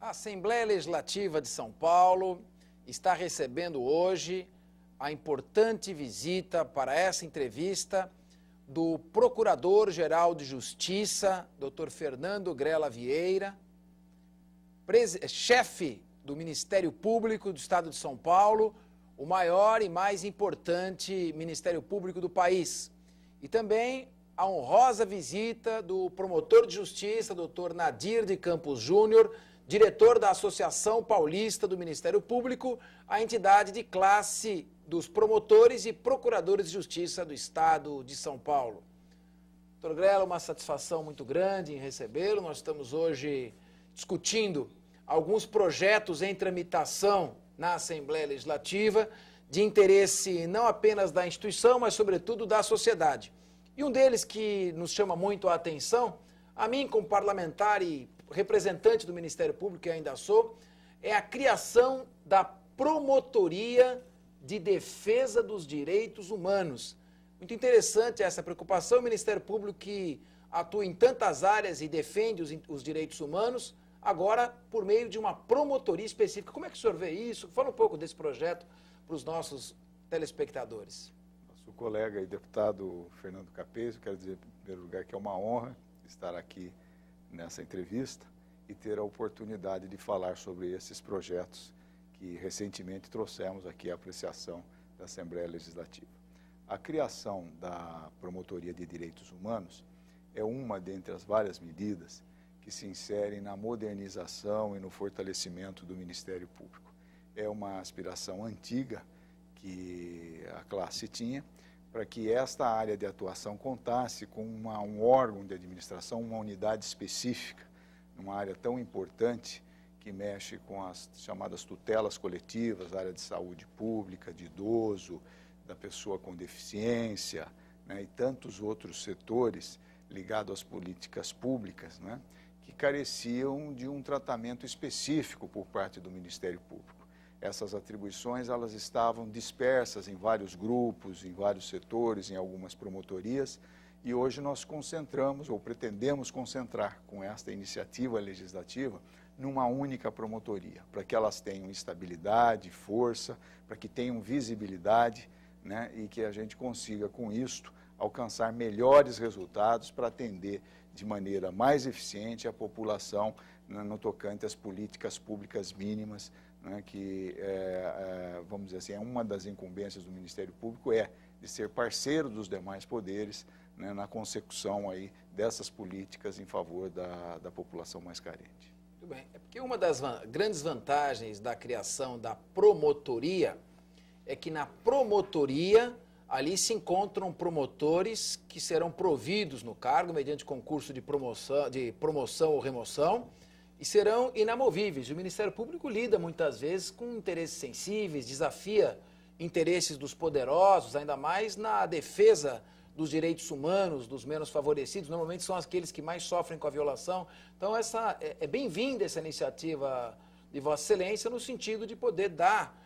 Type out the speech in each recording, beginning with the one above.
A Assembleia Legislativa de São Paulo está recebendo hoje a importante visita para essa entrevista do Procurador-Geral de Justiça, Dr. Fernando Grela Vieira, chefe do Ministério Público do Estado de São Paulo, o maior e mais importante Ministério Público do país. E também a honrosa visita do promotor de justiça, Dr. Nadir de Campos Júnior, diretor da Associação Paulista do Ministério Público, a entidade de classe dos promotores e procuradores de justiça do Estado de São Paulo. Dr. Grela, uma satisfação muito grande em recebê-lo. Nós estamos hoje discutindo alguns projetos em tramitação na Assembleia Legislativa de interesse não apenas da instituição, mas sobretudo da sociedade. E um deles que nos chama muito a atenção, a mim como parlamentar e representante do Ministério Público, que ainda sou, é a criação da Promotoria de Defesa dos Direitos Humanos. Muito interessante essa preocupação. O Ministério Público que atua em tantas áreas e defende os direitos humanos, agora por meio de uma promotoria específica. Como é que o senhor vê isso? Fala um pouco desse projeto para os nossos telespectadores. Nosso colega e deputado Fernando Capês, eu quero dizer em primeiro lugar que é uma honra estar aqui nessa entrevista e ter a oportunidade de falar sobre esses projetos que recentemente trouxemos aqui à apreciação da Assembleia Legislativa. A criação da Promotoria de Direitos Humanos é uma dentre as várias medidas que se inserem na modernização e no fortalecimento do Ministério Público. É uma aspiração antiga que a classe tinha para que esta área de atuação contasse com um órgão de administração, uma unidade específica, numa área tão importante que mexe com as chamadas tutelas coletivas, área de saúde pública, de idoso, da pessoa com deficiência, né, e tantos outros setores ligados às políticas públicas, né, que careciam de um tratamento específico por parte do Ministério Público. Essas atribuições elas estavam dispersas em vários grupos, em vários setores, em algumas promotorias, e hoje nós concentramos, ou pretendemos concentrar com esta iniciativa legislativa, numa única promotoria, para que elas tenham estabilidade, força, para que tenham visibilidade, né, e que a gente consiga, com isto, alcançar melhores resultados para atender de maneira mais eficiente a população no tocante às políticas públicas mínimas, né, que, vamos dizer assim, é uma das incumbências do Ministério Público, de ser parceiro dos demais poderes, né, na consecução aí dessas políticas em favor da população mais carente. Muito bem. É porque uma das grandes vantagens da criação da promotoria é que na promotoria ali se encontram promotores que serão providos no cargo mediante concurso de promoção ou remoção e serão inamovíveis. O Ministério Público lida muitas vezes com interesses sensíveis, desafia interesses dos poderosos, ainda mais na defesa dos direitos humanos, dos menos favorecidos, normalmente são aqueles que mais sofrem com a violação. Então, é bem-vinda essa iniciativa de Vossa Excelência no sentido de poder dar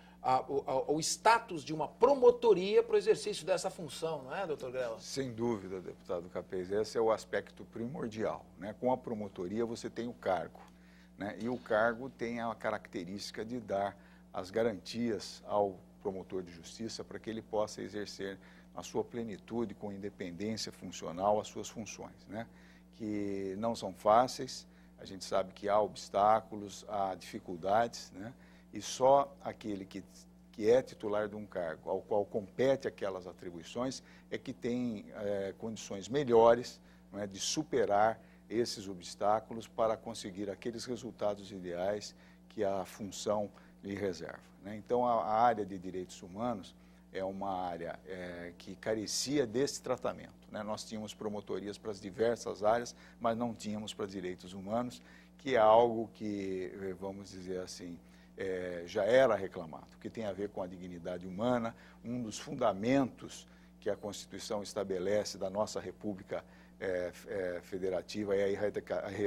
o status de uma promotoria para o exercício dessa função, não é, doutor Grela? Sem dúvida, deputado Capês, esse é o aspecto primordial, né? Com a promotoria você tem o cargo, né? E o cargo tem a característica de dar as garantias ao promotor de justiça para que ele possa exercer a sua plenitude, com independência funcional, as suas funções, né? Que não são fáceis, a gente sabe que há obstáculos, há dificuldades, né? E só aquele que é titular de um cargo, ao qual compete aquelas atribuições, é que tem condições melhores, né, de superar esses obstáculos para conseguir aqueles resultados ideais que a função lhe reserva, né? Então, a área de direitos humanos é uma área que carecia desse tratamento, né? Nós tínhamos promotorias para as diversas áreas, mas não tínhamos para direitos humanos, que é algo que, vamos dizer assim, já era reclamado, que tem a ver com a dignidade humana, um dos fundamentos que a Constituição estabelece da nossa República Federativa é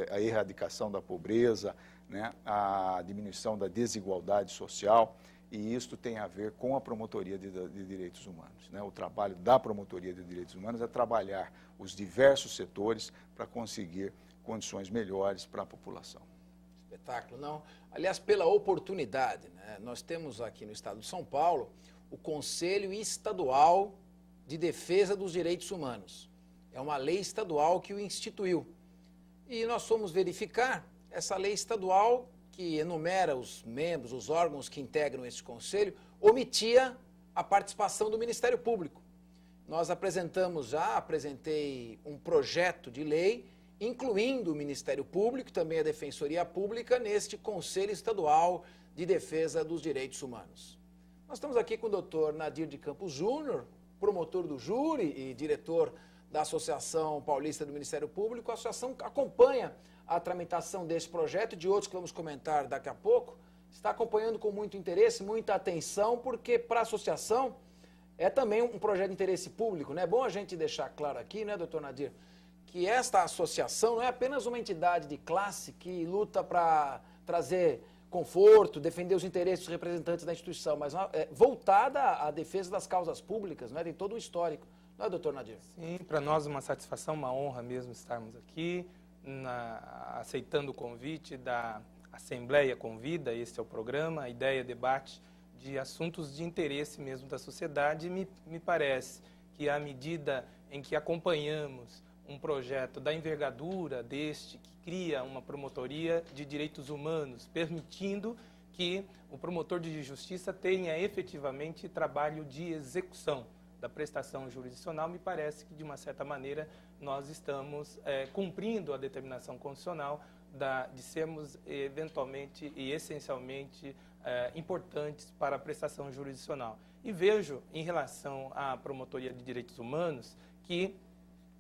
a erradicação da pobreza, né? A diminuição da desigualdade social, e isto tem a ver com a Promotoria de Direitos Humanos, né? O trabalho da Promotoria de Direitos Humanos é trabalhar os diversos setores para conseguir condições melhores para a população. espetáculo, não. Aliás, pela oportunidade, né? Nós temos aqui no estado de São Paulo o Conselho Estadual de Defesa dos Direitos Humanos. É uma lei estadual que o instituiu. E nós fomos verificar essa lei estadual que enumera os membros, os órgãos que integram esse conselho, omitia a participação do Ministério Público. Nós apresentei um projeto de lei, incluindo o Ministério Público, também a Defensoria Pública, neste Conselho Estadual de Defesa dos Direitos Humanos. Nós estamos aqui com o Dr. Nadir de Campos Júnior, promotor do júri e diretor da Associação Paulista do Ministério Público. A associação acompanha a tramitação desse projeto e de outros que vamos comentar daqui a pouco. Está acompanhando com muito interesse, muita atenção, porque para a associação é também um projeto de interesse público, né? É bom a gente deixar claro aqui, né, doutor Nadir, que esta associação não é apenas uma entidade de classe que luta para trazer conforto, defender os interesses dos representantes da instituição, mas é voltada à defesa das causas públicas, né? Tem todo um histórico. Não é, doutor Nadir? Sim, para nós uma satisfação, uma honra mesmo estarmos aqui, aceitando o convite da Assembleia Convida. Este é o programa, a ideia, debate de assuntos de interesse mesmo da sociedade. Me parece que à medida em que acompanhamos um projeto da envergadura deste, que cria uma promotoria de direitos humanos, permitindo que o promotor de justiça tenha efetivamente trabalho de execução da prestação jurisdicional, me parece que, de uma certa maneira, nós estamos cumprindo a determinação constitucional de sermos, eventualmente e essencialmente, importantes para a prestação jurisdicional. E vejo, em relação à promotoria de direitos humanos, que,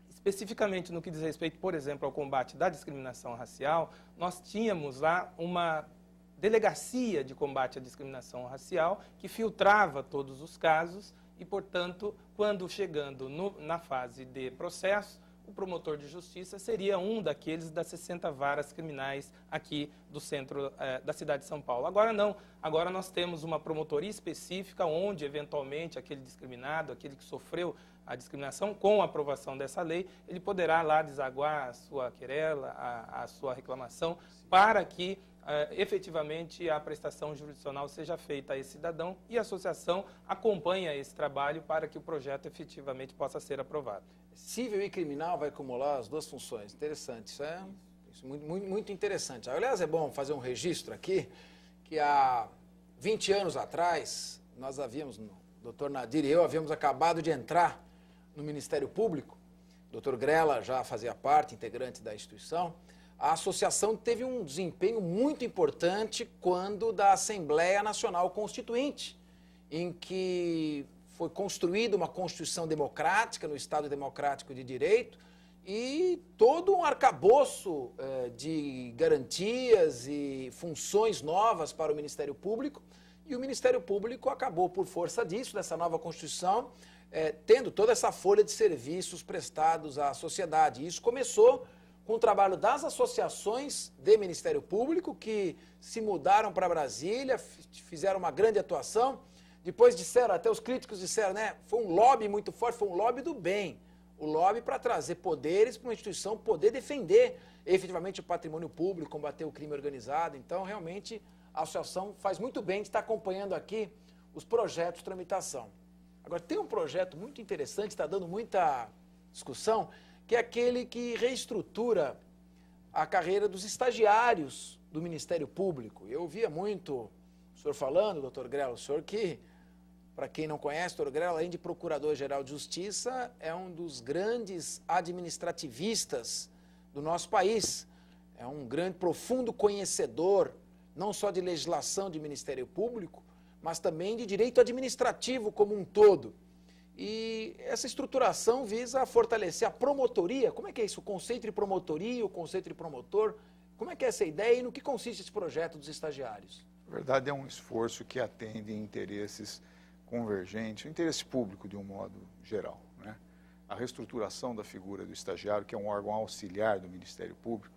especificamente no que diz respeito, por exemplo, ao combate da discriminação racial, nós tínhamos lá uma delegacia de combate à discriminação racial que filtrava todos os casos e, portanto, quando chegando na fase de processo, o promotor de justiça seria um daqueles das 60 varas criminais aqui do centro da cidade de São Paulo. Agora não, agora nós temos uma promotoria específica onde, eventualmente, aquele discriminado, aquele que sofreu a discriminação, com a aprovação dessa lei, ele poderá lá desaguar a sua querela, a sua reclamação, para que efetivamente a prestação jurisdicional seja feita a esse cidadão, e a associação acompanha esse trabalho para que o projeto efetivamente possa ser aprovado. Civil e criminal vai acumular as duas funções. Interessante, isso é muito interessante. Aliás, é bom fazer um registro aqui, que há 20 anos atrás, nós havíamos, o doutor Nadir e eu havíamos acabado de entrar no Ministério Público, o doutor Grela já fazia parte, integrante da instituição. A associação teve um desempenho muito importante quando da Assembleia Nacional Constituinte, em que foi construída uma Constituição democrática, no Estado Democrático de Direito, e todo um arcabouço de garantias e funções novas para o Ministério Público, e o Ministério Público acabou, por força disso, dessa nova Constituição, tendo toda essa folha de serviços prestados à sociedade. E isso começou com o trabalho das associações de Ministério Público, que se mudaram para Brasília, fizeram uma grande atuação. Depois disseram, até os críticos disseram, né, foi um lobby muito forte, foi um lobby do bem. O lobby para trazer poderes para uma instituição poder defender efetivamente o patrimônio público, combater o crime organizado. Então, realmente, a associação faz muito bem de estar acompanhando aqui os projetos de tramitação. Agora, tem um projeto muito interessante, está dando muita discussão, que é aquele que reestrutura a carreira dos estagiários do Ministério Público. Eu ouvia muito o senhor falando, doutor Grela, o senhor que, para quem não conhece, doutor Grela, além de Procurador-Geral de Justiça, é um dos grandes administrativistas do nosso país. É um grande, profundo conhecedor, não só de legislação de Ministério Público, mas também de direito administrativo como um todo. E essa estruturação visa fortalecer a promotoria. Como é que é isso? O conceito de promotoria, o conceito de promotor. Como é que é essa ideia e no que consiste esse projeto dos estagiários? Na verdade, é um esforço que atende interesses convergentes, o interesse público de um modo geral, né? A reestruturação da figura do estagiário, que é um órgão auxiliar do Ministério Público,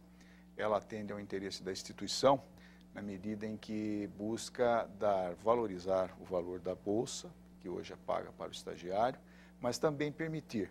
ela atende ao interesse da instituição, na medida em que busca valorizar o valor da bolsa, que hoje é paga para o estagiário, mas também permitir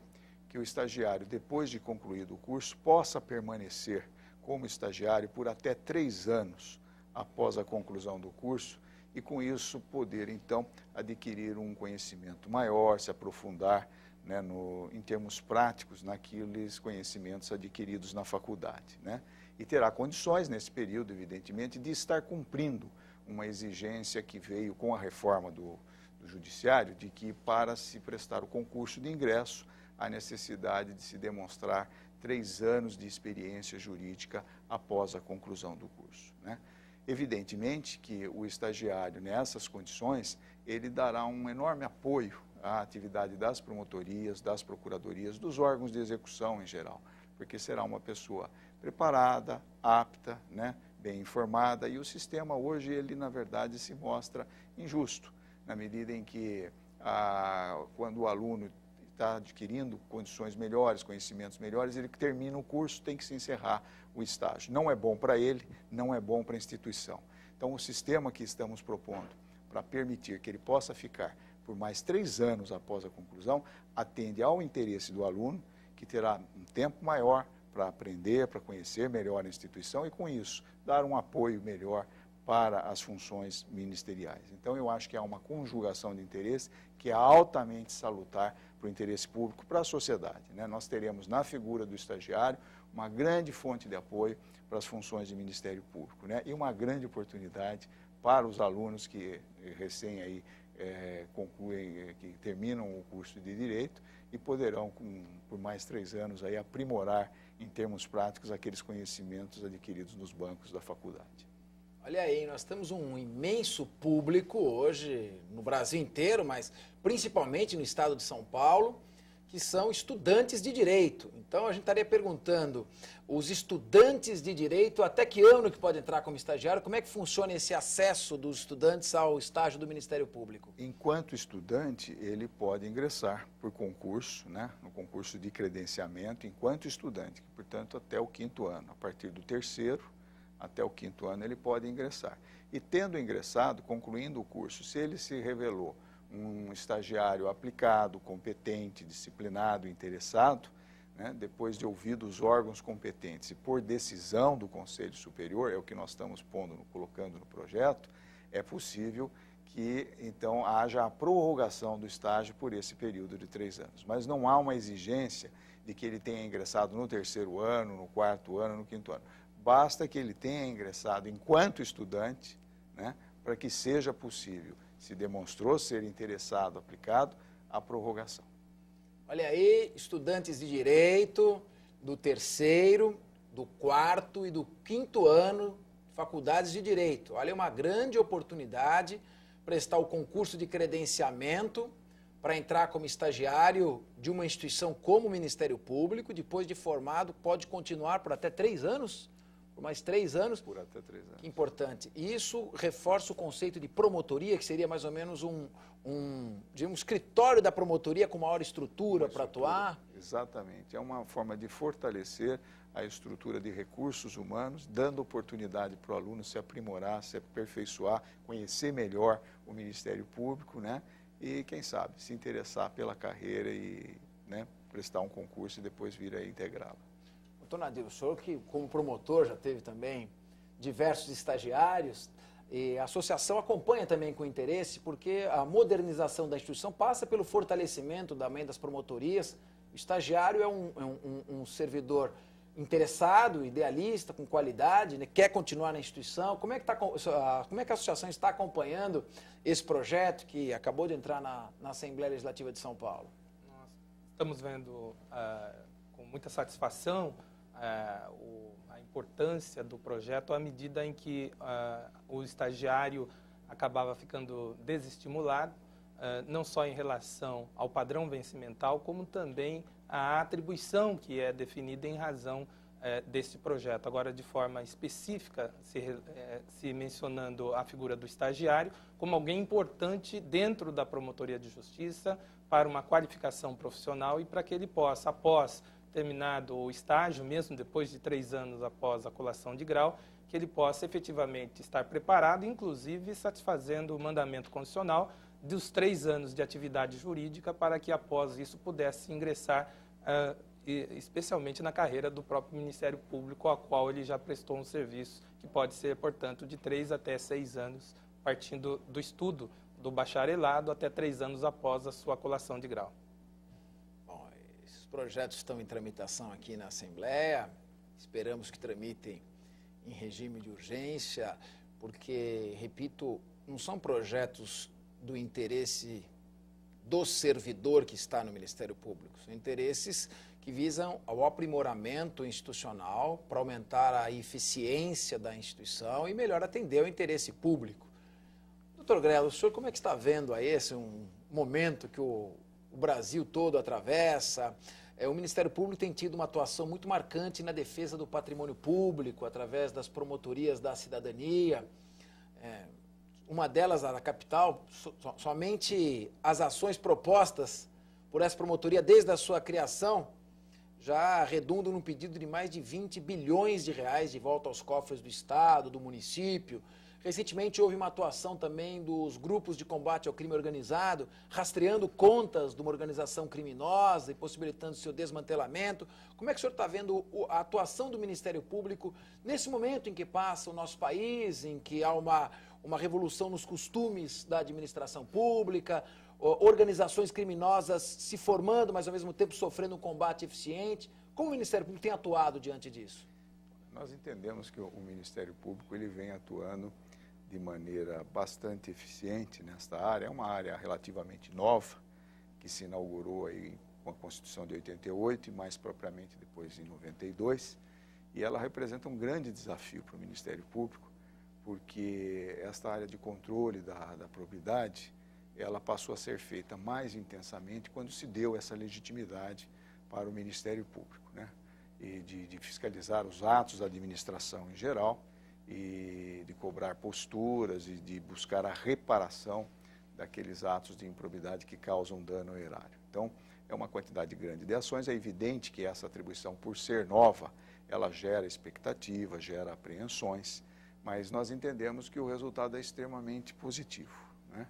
que o estagiário, depois de concluído o curso, possa permanecer como estagiário por até 3 anos após a conclusão do curso e, com isso, poder, então, adquirir um conhecimento maior, se aprofundar, né, em termos práticos naqueles conhecimentos adquiridos na faculdade, né? E terá condições, nesse período, evidentemente, de estar cumprindo uma exigência que veio com a reforma do Judiciário, de que, para se prestar o concurso de ingresso, há necessidade de se demonstrar 3 anos de experiência jurídica após a conclusão do curso, né? Evidentemente que o estagiário, nessas condições, ele dará um enorme apoio à atividade das promotorias, das procuradorias, dos órgãos de execução em geral, porque será uma pessoa preparada, apta, né, bem informada, e o sistema hoje, ele na verdade se mostra injusto, na medida em que quando o aluno está adquirindo condições melhores, conhecimentos melhores, ele termina o curso, tem que se encerrar o estágio. Não é bom para ele, não é bom para a instituição. Então, o sistema que estamos propondo para permitir que ele possa ficar por mais 3 anos após a conclusão, atende ao interesse do aluno, que terá um tempo maior para aprender, para conhecer melhor a instituição e, com isso, dar um apoio melhor para as funções ministeriais. Então, eu acho que há uma conjugação de interesse que é altamente salutar para o interesse público, para a sociedade, né? Nós teremos na figura do estagiário uma grande fonte de apoio para as funções de Ministério Público, né? E uma grande oportunidade para os alunos que recém aí concluem, que terminam o curso de Direito e poderão, por mais 3 anos, aí, aprimorar em termos práticos aqueles conhecimentos adquiridos nos bancos da faculdade. Olha aí, nós temos um imenso público hoje no Brasil inteiro, mas principalmente no estado de São Paulo, que são estudantes de Direito. Então a gente estaria perguntando, os estudantes de Direito, até que ano que pode entrar como estagiário? Como é que funciona esse acesso dos estudantes ao estágio do Ministério Público? Enquanto estudante, ele pode ingressar por concurso, né, no concurso de credenciamento, enquanto estudante, portanto até o 5º ano. A partir do 3º até o 5º ano ele pode ingressar. E tendo ingressado, concluindo o curso, se ele se revelou um estagiário aplicado, competente, disciplinado, interessado, né, depois de ouvido os órgãos competentes e por decisão do Conselho Superior, é o que nós estamos colocando no projeto, é possível que, então, haja a prorrogação do estágio por esse período de 3 anos. Mas não há uma exigência de que ele tenha ingressado no 3º ano, no 4º ano, no 5º ano. Basta que ele tenha ingressado enquanto estudante, né, para que seja possível, se demonstrou ser interessado, aplicado, a prorrogação. Olha aí, estudantes de Direito do 3º, do 4º e do 5º ano, faculdades de Direito. Olha, uma grande oportunidade prestar o concurso de credenciamento para entrar como estagiário de uma instituição como o Ministério Público. Depois de formado, pode continuar por até 3 anos? Por mais 3 anos? Por até 3 anos. Que importante. E isso reforça o conceito de promotoria, que seria mais ou menos um escritório da promotoria com maior estrutura para atuar? Exatamente. É uma forma de fortalecer a estrutura de recursos humanos, dando oportunidade para o aluno se aprimorar, se aperfeiçoar, conhecer melhor o Ministério Público, né? E, quem sabe, se interessar pela carreira e, né, prestar um concurso e depois vir a integrá-la. Doutor Nadir, o senhor que, como promotor, já teve também diversos estagiários, e a associação acompanha também com interesse, porque a modernização da instituição passa pelo fortalecimento também das promotorias. O estagiário é um servidor interessado, idealista, com qualidade, né, quer continuar na instituição. Como é que a associação está acompanhando esse projeto que acabou de entrar na Assembleia Legislativa de São Paulo? Nós estamos vendo com muita satisfação a importância do projeto à medida em que o estagiário acabava ficando desestimulado, não só em relação ao padrão vencimental, como também a atribuição que é definida em razão desse projeto. Agora, de forma específica, se mencionando a figura do estagiário como alguém importante dentro da Promotoria de Justiça para uma qualificação profissional e para que ele possa, após terminado o estágio, mesmo depois de 3 anos após a colação de grau, que ele possa efetivamente estar preparado, inclusive satisfazendo o mandamento constitucional dos 3 anos de atividade jurídica, para que após isso pudesse ingressar e especialmente na carreira do próprio Ministério Público, a qual ele já prestou um serviço que pode ser, portanto, de 3 até 6 anos, partindo do estudo do bacharelado até 3 anos após a sua colação de grau. Bom, esses projetos estão em tramitação aqui na Assembleia, esperamos que tramitem em regime de urgência, porque, repito, não são projetos do interesse do servidor que está no Ministério Público, são interesses que visam ao aprimoramento institucional para aumentar a eficiência da instituição e melhor atender ao interesse público. Doutor Grela, o senhor como é que está vendo aí esse um momento que o Brasil todo atravessa? O Ministério Público tem tido uma atuação muito marcante na defesa do patrimônio público, através das promotorias da cidadania. Uma delas, a da capital, somente as ações propostas por essa promotoria desde a sua criação já redundam num pedido de mais de 20 bilhões de reais de volta aos cofres do Estado, do município. Recentemente houve uma atuação também dos grupos de combate ao crime organizado, rastreando contas de uma organização criminosa e possibilitando seu desmantelamento. Como é que o senhor está vendo a atuação do Ministério Público nesse momento em que passa o nosso país, em que há uma revolução nos costumes da administração pública, organizações criminosas se formando, mas ao mesmo tempo sofrendo um combate eficiente? Como o Ministério Público tem atuado diante disso? Nós entendemos que o Ministério Público ele vem atuando de maneira bastante eficiente nesta área. É uma área relativamente nova, que se inaugurou aí com a Constituição de 88 e mais propriamente depois em 92, e ela representa um grande desafio para o Ministério Público, porque esta área de controle da probidade, ela passou a ser feita mais intensamente quando se deu essa legitimidade para o Ministério Público, né? E de fiscalizar os atos da administração em geral, e de cobrar posturas e de buscar a reparação daqueles atos de improbidade que causam dano ao erário. Então, é uma quantidade grande de ações. É evidente que essa atribuição, por ser nova, ela gera expectativa, gera apreensões, mas nós entendemos que o resultado é extremamente positivo, né?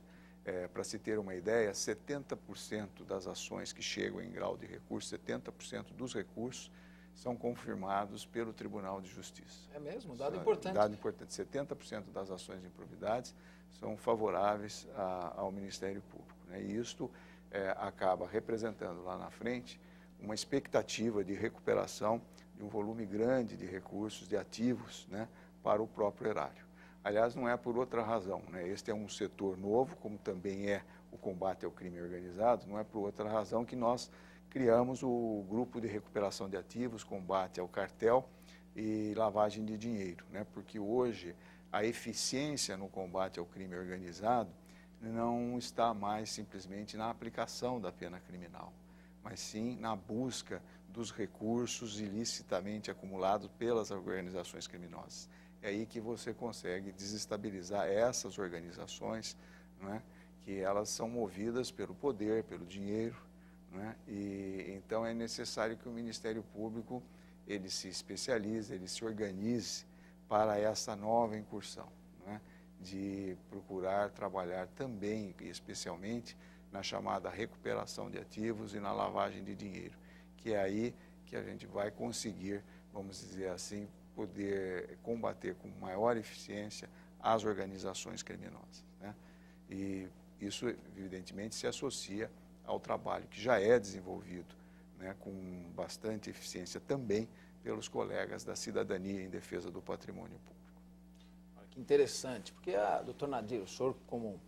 Para se ter uma ideia, 70% das ações que chegam em grau de recurso, 70% dos recursos, são confirmados pelo Tribunal de Justiça. É mesmo? Dado importante. Dado importante. 70% das ações de improbidades são favoráveis ao Ministério Público, né? E isto acaba representando lá na frente uma expectativa de recuperação de um volume grande de recursos, de ativos, né, para o próprio erário. Aliás, não é por outra razão, né? Este é um setor novo, como também é o combate ao crime organizado, não é por outra razão que nós criamos o Grupo de Recuperação de Ativos, Combate ao Cartel e Lavagem de Dinheiro, né? Porque hoje a eficiência no combate ao crime organizado não está mais simplesmente na aplicação da pena criminal, mas sim na busca dos recursos ilicitamente acumulados pelas organizações criminosas. É aí que você consegue desestabilizar essas organizações, né? Que elas são movidas pelo poder, pelo dinheiro, né? E então é necessário que o Ministério Público ele se especialize, ele se organize para essa nova incursão, né? De procurar trabalhar também e especialmente na chamada recuperação de ativos e na lavagem de dinheiro, que é aí que a gente vai conseguir, vamos dizer assim, poder combater com maior eficiência as organizações criminosas, né? E isso evidentemente se associa ao trabalho que já é desenvolvido, né, com bastante eficiência também pelos colegas da cidadania em defesa do patrimônio público. Olha, que interessante, porque, doutor Nadir, o senhor como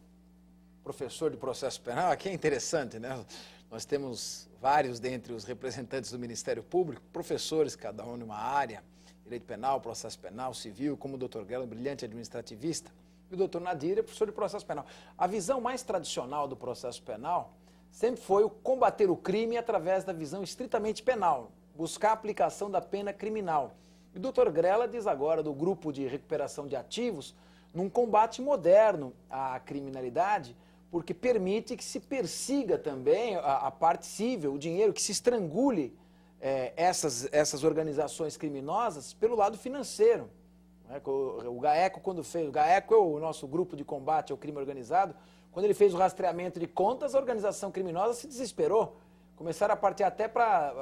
professor de processo penal, aqui é interessante, né? Nós temos vários dentre os representantes do Ministério Público, professores, cada um numa área, direito penal, processo penal, civil, como o doutor Grela, um brilhante administrativista, e o doutor Nadir é professor de processo penal. A visão mais tradicional do processo penal sempre foi o combater o crime através da visão estritamente penal, buscar a aplicação da pena criminal. E o doutor Grela diz agora do grupo de recuperação de ativos num combate moderno à criminalidade, porque permite que se persiga também a parte civil, o dinheiro, que se estrangule essas organizações criminosas pelo lado financeiro. O GAECO, quando fez, o GAECO é o nosso grupo de combate ao crime organizado, quando ele fez o rastreamento de contas, a organização criminosa se desesperou. começaram a partir até para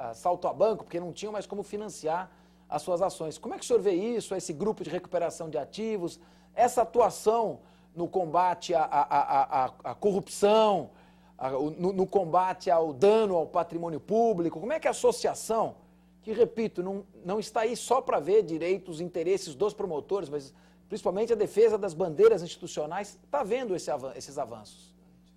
assalto a banco, porque não tinham mais como financiar as suas ações. Como é que o senhor vê isso, esse grupo de recuperação de ativos, essa atuação no combate à corrupção, no combate ao dano ao patrimônio público? Como é que a associação, que, repito, não está aí só para ver direitos e interesses dos promotores, mas principalmente a defesa das bandeiras institucionais, está vendo esses avanços?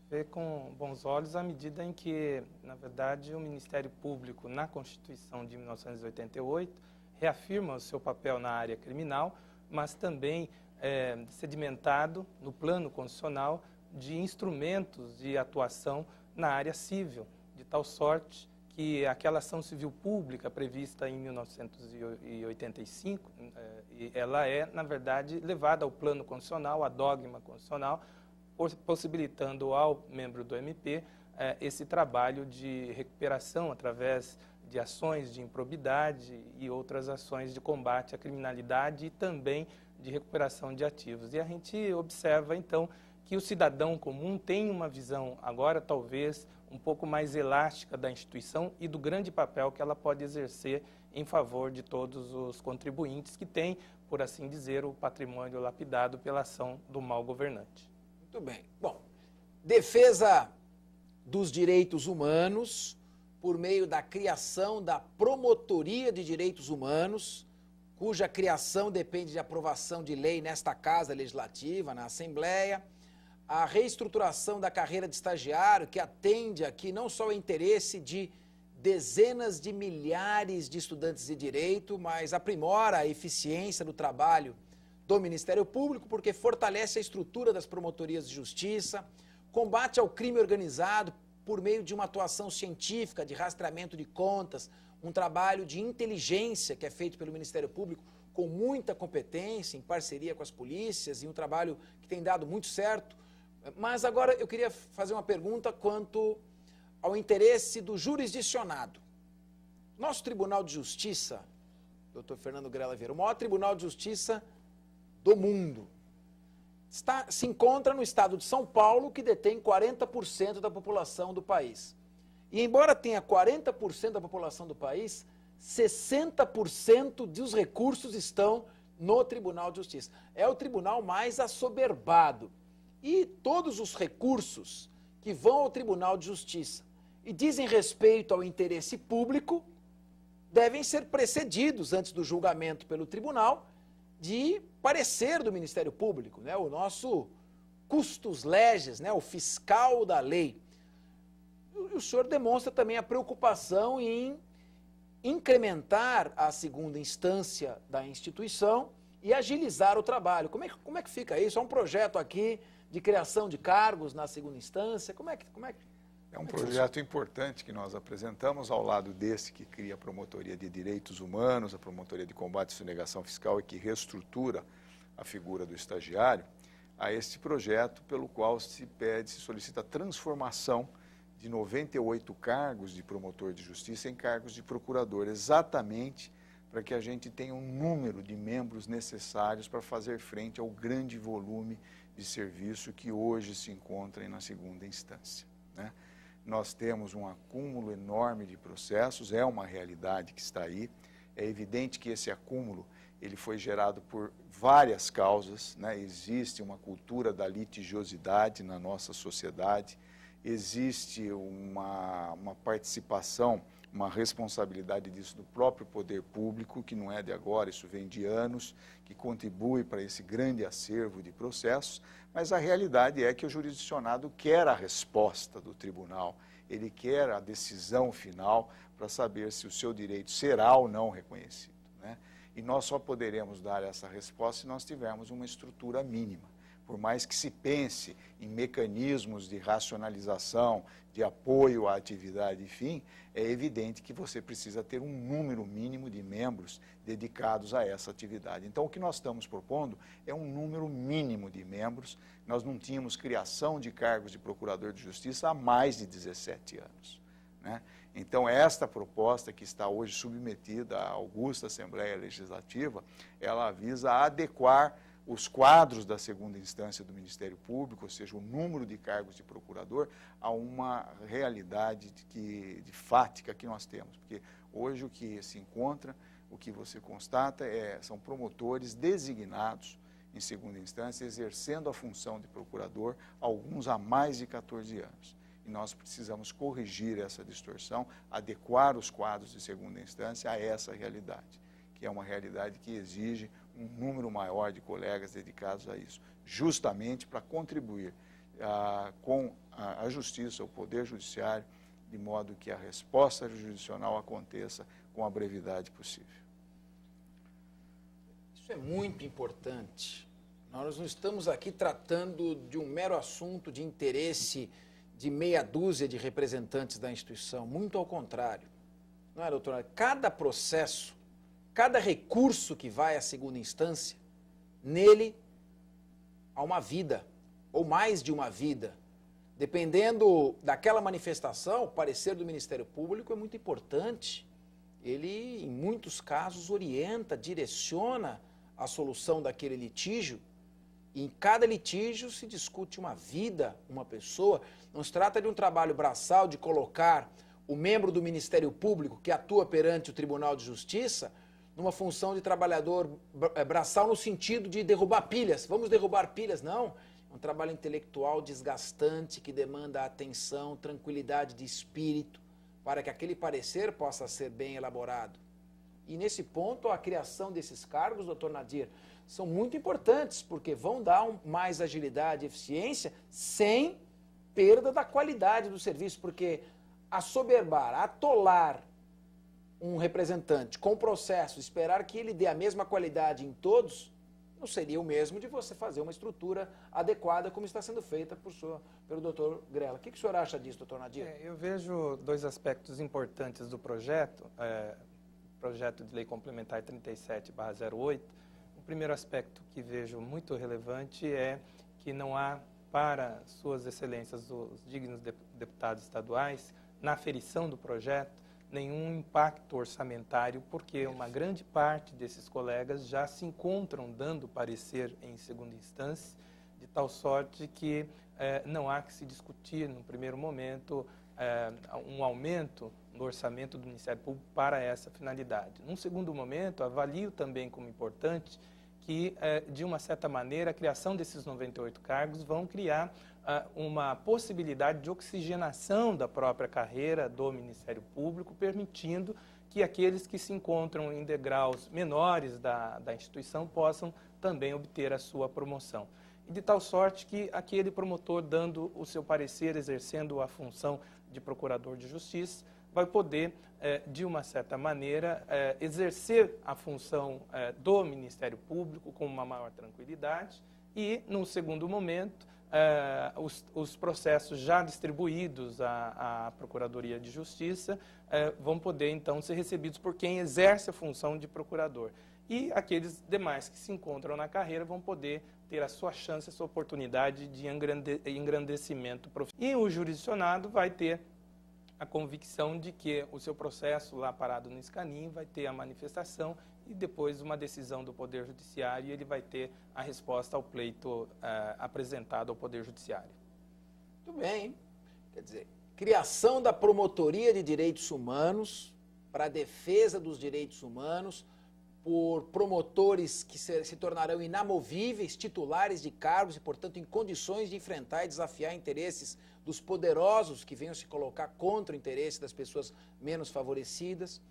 Vê com bons olhos à medida em que, na verdade, o Ministério Público, na Constituição de 1988, reafirma o seu papel na área criminal, mas também sedimentado no plano constitucional de instrumentos de atuação na área civil, de tal sorte que aquela ação civil pública prevista em 1985, ela é, na verdade, levada ao plano constitucional, a dogma constitucional, possibilitando ao membro do MP esse trabalho de recuperação através de ações de improbidade e outras ações de combate à criminalidade e também de recuperação de ativos. E a gente observa, então, que o cidadão comum tem uma visão agora, talvez, um pouco mais elástica da instituição e do grande papel que ela pode exercer em favor de todos os contribuintes que têm, por assim dizer, o patrimônio lapidado pela ação do mau governante. Muito bem. Bom, defesa dos direitos humanos por meio da criação da Promotoria de Direitos Humanos, cuja criação depende de aprovação de lei nesta Casa Legislativa, na Assembleia, a reestruturação da carreira de estagiário, que atende aqui não só o interesse de dezenas de milhares de estudantes de direito, mas aprimora a eficiência do trabalho do Ministério Público, porque fortalece a estrutura das promotorias de justiça, combate ao crime organizado por meio de uma atuação científica, de rastreamento de contas, um trabalho de inteligência que é feito pelo Ministério Público com muita competência, em parceria com as polícias, e um trabalho que tem dado muito certo. Mas agora eu queria fazer uma pergunta quanto ao interesse do jurisdicionado. Nosso Tribunal de Justiça, doutor Fernando Grela Vieira, o maior Tribunal de Justiça do mundo, se encontra no estado de São Paulo, que detém 40% da população do país. E embora tenha 40% da população do país, 60% dos recursos estão no Tribunal de Justiça. É o tribunal mais assoberbado. E todos os recursos que vão ao Tribunal de Justiça e dizem respeito ao interesse público devem ser precedidos, antes do julgamento pelo tribunal, de parecer do Ministério Público, né? O nosso custos legis, né? O fiscal da lei. E o senhor demonstra também a preocupação em incrementar a segunda instância da instituição e agilizar o trabalho. Como é que fica isso? É um projeto aqui de criação de cargos na segunda instância? É um projeto importante que nós apresentamos ao lado desse que cria a Promotoria de Direitos Humanos, a Promotoria de Combate à Sonegação Fiscal e que reestrutura a figura do estagiário, a este projeto pelo qual se solicita a transformação de 98 cargos de promotor de justiça em cargos de procurador, exatamente para que a gente tenha um número de membros necessários para fazer frente ao grande volume de serviço que hoje se encontra na segunda instância, né? Nós temos um acúmulo enorme de processos, é uma realidade que está aí. É evidente que esse acúmulo ele foi gerado por várias causas, né? Existe uma cultura da litigiosidade na nossa sociedade, existe uma participação, uma responsabilidade disso do próprio poder público, que não é de agora, isso vem de anos, que contribui para esse grande acervo de processos, mas a realidade é que o jurisdicionado quer a resposta do tribunal, ele quer a decisão final para saber se o seu direito será ou não reconhecido, né? E nós só poderemos dar essa resposta se nós tivermos uma estrutura mínima. Por mais que se pense em mecanismos de racionalização, de apoio à atividade, enfim, é evidente que você precisa ter um número mínimo de membros dedicados a essa atividade. Então, o que nós estamos propondo é um número mínimo de membros. Nós não tínhamos criação de cargos de procurador de justiça há mais de 17 anos, né? Então, esta proposta que está hoje submetida à augusta Assembleia Legislativa, ela visa adequar os quadros da segunda instância do Ministério Público, ou seja, o número de cargos de procurador, a uma realidade fática que nós temos. Porque hoje o que se encontra, o que você constata, são promotores designados em segunda instância, exercendo a função de procurador, alguns há mais de 14 anos. E nós precisamos corrigir essa distorção, adequar os quadros de segunda instância a essa realidade, que é uma realidade que exige um número maior de colegas dedicados a isso, justamente para contribuir com a justiça, o poder judiciário, de modo que a resposta jurisdicional aconteça com a brevidade possível. Isso é muito importante. Nós não estamos aqui tratando de um mero assunto de interesse de meia dúzia de representantes da instituição, muito ao contrário. Não é, doutora? Cada processo, cada recurso que vai à segunda instância, nele há uma vida, ou mais de uma vida. Dependendo daquela manifestação, o parecer do Ministério Público é muito importante. Ele, em muitos casos, orienta, direciona a solução daquele litígio. E em cada litígio se discute uma vida, uma pessoa. Não se trata de um trabalho braçal de colocar o membro do Ministério Público que atua perante o Tribunal de Justiça numa função de trabalhador braçal no sentido de derrubar pilhas. Vamos derrubar pilhas? Não. É um trabalho intelectual desgastante que demanda atenção, tranquilidade de espírito para que aquele parecer possa ser bem elaborado. E nesse ponto, a criação desses cargos, doutor Nadir, são muito importantes, porque vão dar mais agilidade e eficiência sem perda da qualidade do serviço, porque assoberbar, atolar um representante com processo, esperar que ele dê a mesma qualidade em todos, não seria o mesmo de você fazer uma estrutura adequada como está sendo feita pelo doutor Grela. O que o senhor acha disso, doutor Nadir? Eu vejo dois aspectos importantes do projeto de Lei Complementar 37/08. O primeiro aspecto que vejo muito relevante é que não há para suas excelências, os dignos deputados estaduais, na aferição do projeto, nenhum impacto orçamentário, porque uma grande parte desses colegas já se encontram dando parecer em segunda instância, de tal sorte que não há que se discutir, no primeiro momento, um aumento no orçamento do Ministério Público para essa finalidade. Num segundo momento, avalio também como importante que, de uma certa maneira, a criação desses 98 cargos vão criar uma possibilidade de oxigenação da própria carreira do Ministério Público, permitindo que aqueles que se encontram em degraus menores da instituição possam também obter a sua promoção. E de tal sorte que aquele promotor, dando o seu parecer, exercendo a função de procurador de justiça, vai poder, de uma certa maneira, exercer a função do Ministério Público com uma maior tranquilidade e, num segundo momento, os processos já distribuídos à Procuradoria de Justiça vão poder, então, ser recebidos por quem exerce a função de procurador. E aqueles demais que se encontram na carreira vão poder ter a sua chance, a sua oportunidade de engrandecimento profissional. E o jurisdicionado vai ter a convicção de que o seu processo lá parado no escaninho vai ter a manifestação e depois uma decisão do Poder Judiciário e ele vai ter a resposta ao pleito apresentado ao Poder Judiciário. Muito bem. Quer dizer, criação da Promotoria de Direitos Humanos para a defesa dos direitos humanos por promotores que se tornarão inamovíveis, titulares de cargos e, portanto, em condições de enfrentar e desafiar interesses dos poderosos que venham se colocar contra o interesse das pessoas menos favorecidas.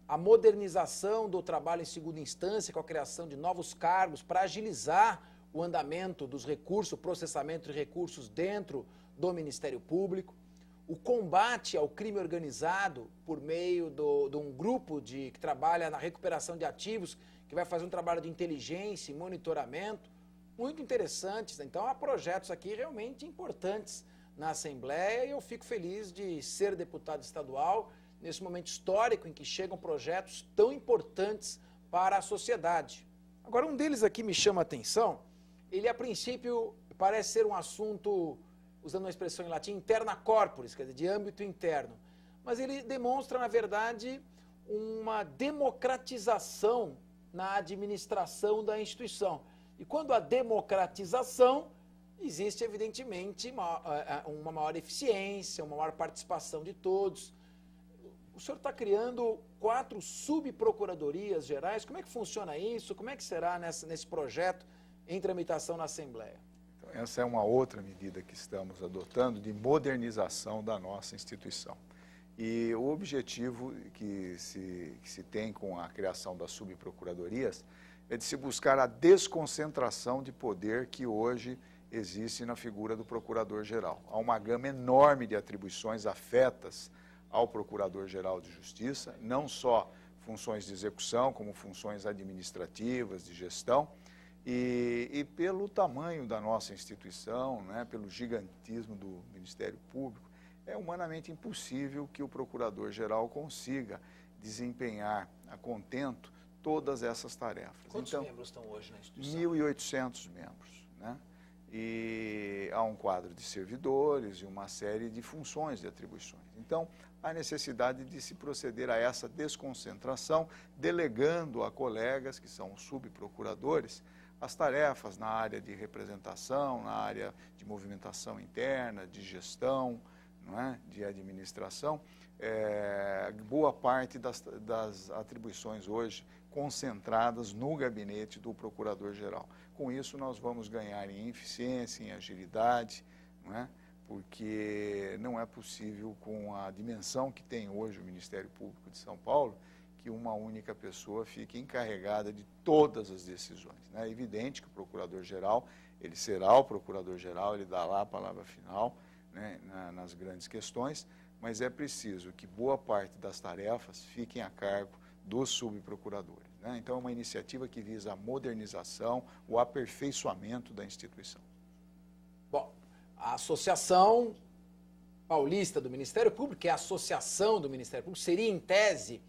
A modernização do trabalho em segunda instância com a criação de novos cargos para agilizar o andamento dos recursos, o processamento de recursos dentro do Ministério Público. O combate ao crime organizado por meio de um grupo que trabalha na recuperação de ativos, que vai fazer um trabalho de inteligência e monitoramento, muito interessantes. Então, há projetos aqui realmente importantes na Assembleia e eu fico feliz de ser deputado estadual nesse momento histórico em que chegam projetos tão importantes para a sociedade. Agora, um deles aqui me chama a atenção, ele a princípio parece ser um assunto, usando uma expressão em latim, interna corporis, quer dizer, de âmbito interno. Mas ele demonstra, na verdade, uma democratização na administração da instituição. E quando há democratização, existe, evidentemente, uma maior eficiência, uma maior participação de todos. O senhor está criando 4 subprocuradorias gerais. Como é que funciona isso? Como é que será nesse projeto em tramitação na Assembleia? Então, essa é uma outra medida que estamos adotando de modernização da nossa instituição. E o objetivo que se tem com a criação das subprocuradorias é de se buscar a desconcentração de poder que hoje existe na figura do Procurador-Geral. Há uma gama enorme de atribuições afetas ao Procurador-Geral de Justiça, não só funções de execução, como funções administrativas, de gestão, e pelo tamanho da nossa instituição, né, pelo gigantismo do Ministério Público, é humanamente impossível que o Procurador-Geral consiga desempenhar a contento todas essas tarefas. Quantos membros estão hoje na instituição? 1.800 membros, né? E há um quadro de servidores e uma série de funções de atribuições. Então, há necessidade de se proceder a essa desconcentração, delegando a colegas, que são subprocuradores, as tarefas na área de representação, na área de movimentação interna, de gestão, não é? De administração. Boa parte das atribuições hoje concentradas no gabinete do Procurador-Geral. Com isso, nós vamos ganhar em eficiência, em agilidade, não é? Porque não é possível, com a dimensão que tem hoje o Ministério Público de São Paulo, que uma única pessoa fique encarregada de todas as decisões, né? É evidente que o Procurador-Geral, ele será o Procurador-Geral, ele dá lá a palavra final, né, nas grandes questões, mas é preciso que boa parte das tarefas fiquem a cargo dos subprocuradores, né? Então, é uma iniciativa que visa a modernização, o aperfeiçoamento da instituição. Bom, a Associação Paulista do Ministério Público, que é a associação do Ministério Público, seria, em tese,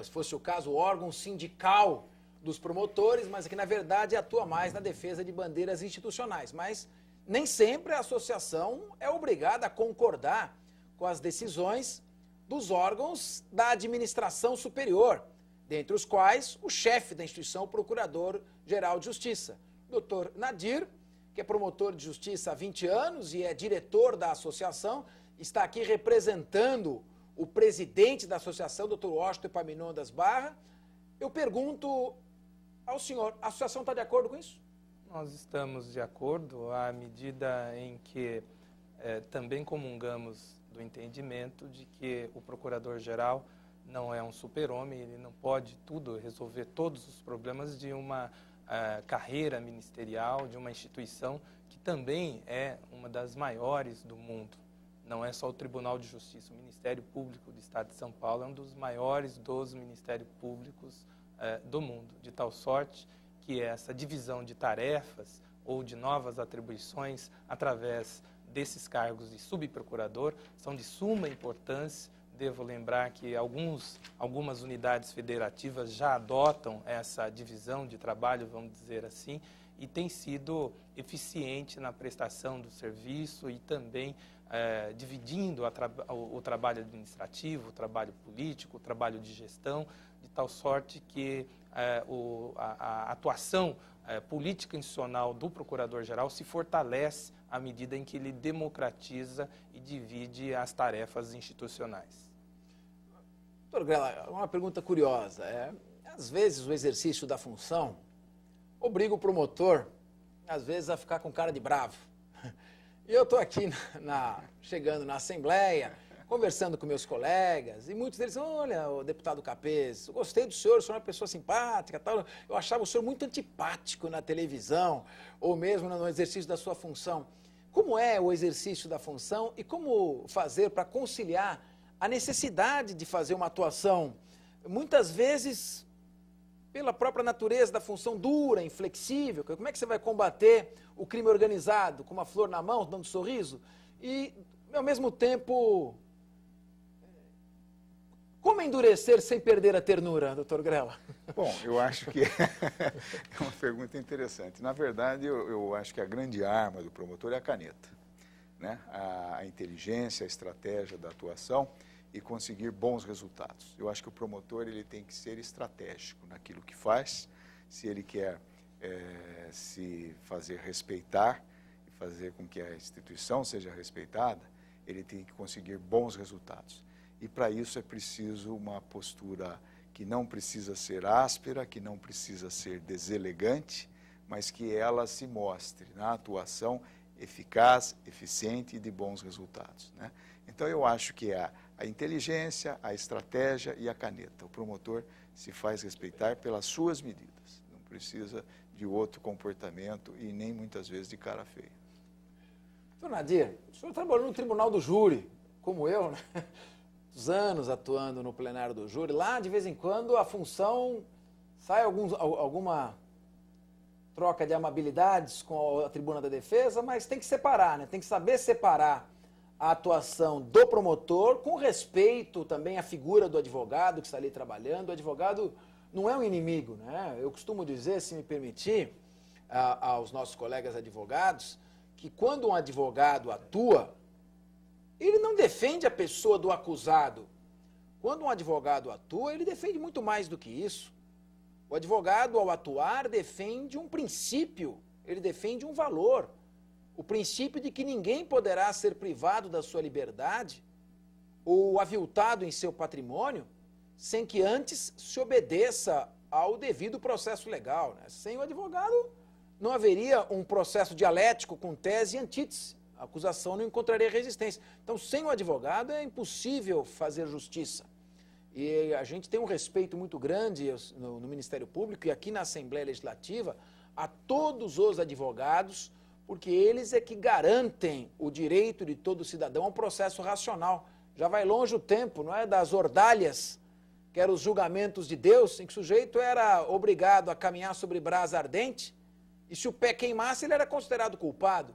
se fosse o caso, o órgão sindical dos promotores, mas que, na verdade, atua mais na defesa de bandeiras institucionais. Mas nem sempre a associação é obrigada a concordar com as decisões dos órgãos da administração superior, dentre os quais o chefe da instituição, o Procurador-Geral de Justiça, Dr. Nadir, que é promotor de justiça há 20 anos e é diretor da associação, está aqui representando o presidente da associação, Dr. Washington Epaminondas Barra. Eu pergunto ao senhor, a associação está de acordo com isso? Nós estamos de acordo à medida em que também comungamos do entendimento de que o Procurador-Geral não é um super-homem, ele não pode resolver todos os problemas de uma carreira ministerial, de uma instituição que também é uma das maiores do mundo. Não é só o Tribunal de Justiça, o Ministério Público do Estado de São Paulo é um dos maiores dos ministérios públicos do mundo, de tal sorte que essa divisão de tarefas ou de novas atribuições através desses cargos de subprocurador são de suma importância. Devo lembrar que algumas unidades federativas já adotam essa divisão de trabalho, vamos dizer assim, e tem sido eficiente na prestação do serviço e também dividindo o trabalho administrativo, o trabalho político, o trabalho de gestão, de tal sorte que a atuação política institucional do Procurador-Geral se fortalece à medida em que ele democratiza e divide as tarefas institucionais. Doutor Grela, uma pergunta curiosa. Às vezes o exercício da função obriga o promotor, às vezes, a ficar com cara de bravo. E eu estou aqui chegando na Assembleia, conversando com meus colegas, e muitos deles, olha, o deputado Capês, eu gostei do senhor é uma pessoa simpática, tal. Eu achava o senhor muito antipático na televisão, ou mesmo no exercício da sua função. Como é o exercício da função e como fazer para conciliar a necessidade de fazer uma atuação, muitas vezes, pela própria natureza da função dura, inflexível? Como é que você vai combater o crime organizado com uma flor na mão, dando um sorriso? E, ao mesmo tempo, como endurecer sem perder a ternura, doutor Grela? Bom, eu acho que é uma pergunta interessante. Na verdade, eu acho que a grande arma do promotor é a caneta, né? A inteligência, a estratégia da atuação e conseguir bons resultados. Eu acho que o promotor ele tem que ser estratégico naquilo que faz. Se ele quer se fazer respeitar e fazer com que a instituição seja respeitada, ele tem que conseguir bons resultados. E para isso é preciso uma postura que não precisa ser áspera, que não precisa ser deselegante, mas que ela se mostre na atuação eficaz, eficiente e de bons resultados, né? Então eu acho que é a inteligência, a estratégia e a caneta. O promotor se faz respeitar pelas suas medidas, não precisa de outro comportamento e nem muitas vezes de cara feia. Doutor Nadir, o senhor trabalhou no Tribunal do Júri, como eu, né? Muitos anos atuando no plenário do júri. Lá, de vez em quando, a função sai alguma troca de amabilidades com a tribuna da defesa, mas tem que separar, né? Tem que saber separar a atuação do promotor com respeito também à figura do advogado que está ali trabalhando. O advogado não é um inimigo, né? Eu costumo dizer, se me permitir, aos nossos colegas advogados, que quando um advogado atua, ele não defende a pessoa do acusado. Quando um advogado atua, ele defende muito mais do que isso. O advogado, ao atuar, defende um princípio, ele defende um valor. O princípio de que ninguém poderá ser privado da sua liberdade ou aviltado em seu patrimônio sem que antes se obedeça ao devido processo legal, né? Sem o advogado, não haveria um processo dialético com tese e antítese. A acusação não encontraria resistência. Então, sem o advogado é impossível fazer justiça. E a gente tem um respeito muito grande no Ministério Público e aqui na Assembleia Legislativa a todos os advogados, porque eles é que garantem o direito de todo cidadão a um processo racional. Já vai longe o tempo, não é? Das ordalhas, que eram os julgamentos de Deus, em que o sujeito era obrigado a caminhar sobre brasa ardente, e se o pé queimasse, ele era considerado culpado.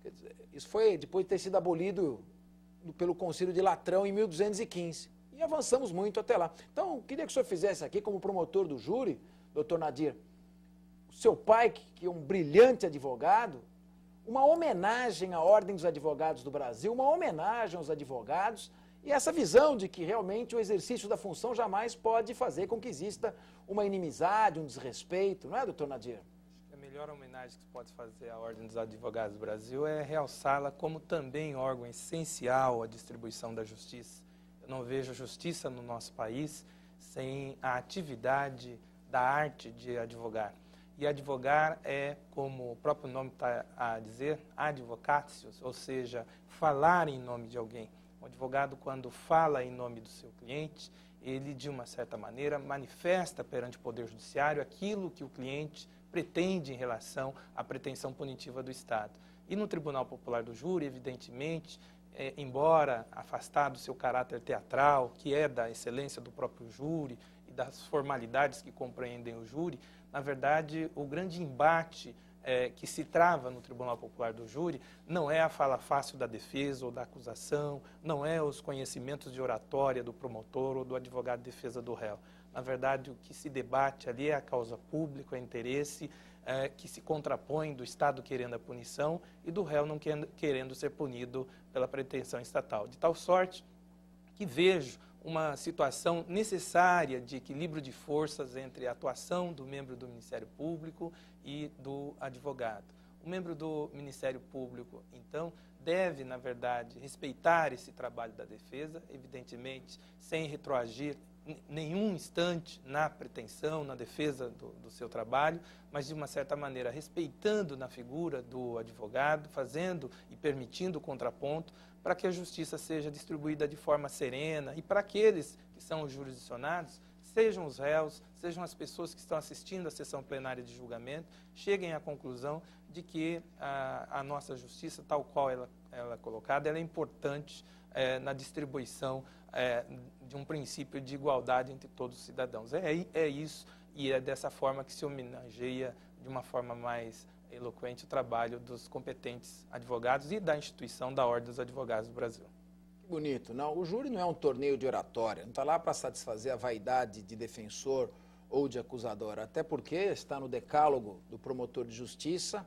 Quer dizer, isso foi depois de ter sido abolido pelo Concílio de Latrão em 1215. E avançamos muito até lá. Então, queria que o senhor fizesse aqui, como promotor do júri, doutor Nadir, o seu pai, que é um brilhante advogado, uma homenagem à Ordem dos Advogados do Brasil, uma homenagem aos advogados e essa visão de que realmente o exercício da função jamais pode fazer com que exista uma inimizade, um desrespeito, não é, doutor Nadir? A melhor homenagem que se pode fazer à Ordem dos Advogados do Brasil é realçá-la como também órgão essencial à distribuição da justiça. Eu não vejo justiça no nosso país sem a atividade da arte de advogar. E advogar é, como o próprio nome está a dizer, advocatius, ou seja, falar em nome de alguém. O advogado, quando fala em nome do seu cliente, ele, de uma certa maneira, manifesta perante o Poder Judiciário aquilo que o cliente pretende em relação à pretensão punitiva do Estado. E no Tribunal Popular do Júri, evidentemente, embora afastado do seu caráter teatral, que é da excelência do próprio júri e das formalidades que compreendem o júri, na verdade, o grande embate que se trava no Tribunal Popular do Júri não é a fala fácil da defesa ou da acusação, não é os conhecimentos de oratória do promotor ou do advogado de defesa do réu. Na verdade, o que se debate ali é a causa pública, o interesse que se contrapõe do Estado querendo a punição e do réu não querendo ser punido pela pretensão estatal. De tal sorte que vejo uma situação necessária de equilíbrio de forças entre a atuação do membro do Ministério Público e do advogado. O membro do Ministério Público, então, deve, na verdade, respeitar esse trabalho da defesa, evidentemente, sem retroagir nenhum instante na pretensão, na defesa do seu trabalho, mas de uma certa maneira respeitando na figura do advogado, fazendo e permitindo o contraponto para que a justiça seja distribuída de forma serena e para aqueles que são os jurisdicionados, sejam os réus, sejam as pessoas que estão assistindo à sessão plenária de julgamento, cheguem à conclusão de que a nossa justiça, tal qual ela é colocada, ela é importante na distribuição de um princípio de igualdade entre todos os cidadãos. É isso, e é dessa forma que se homenageia de uma forma mais eloquente o trabalho dos competentes advogados e da instituição da Ordem dos Advogados do Brasil. Que bonito, não? O júri não é um torneio de oratória, não está lá para satisfazer a vaidade de defensor ou de acusador, até porque está no decálogo do promotor de justiça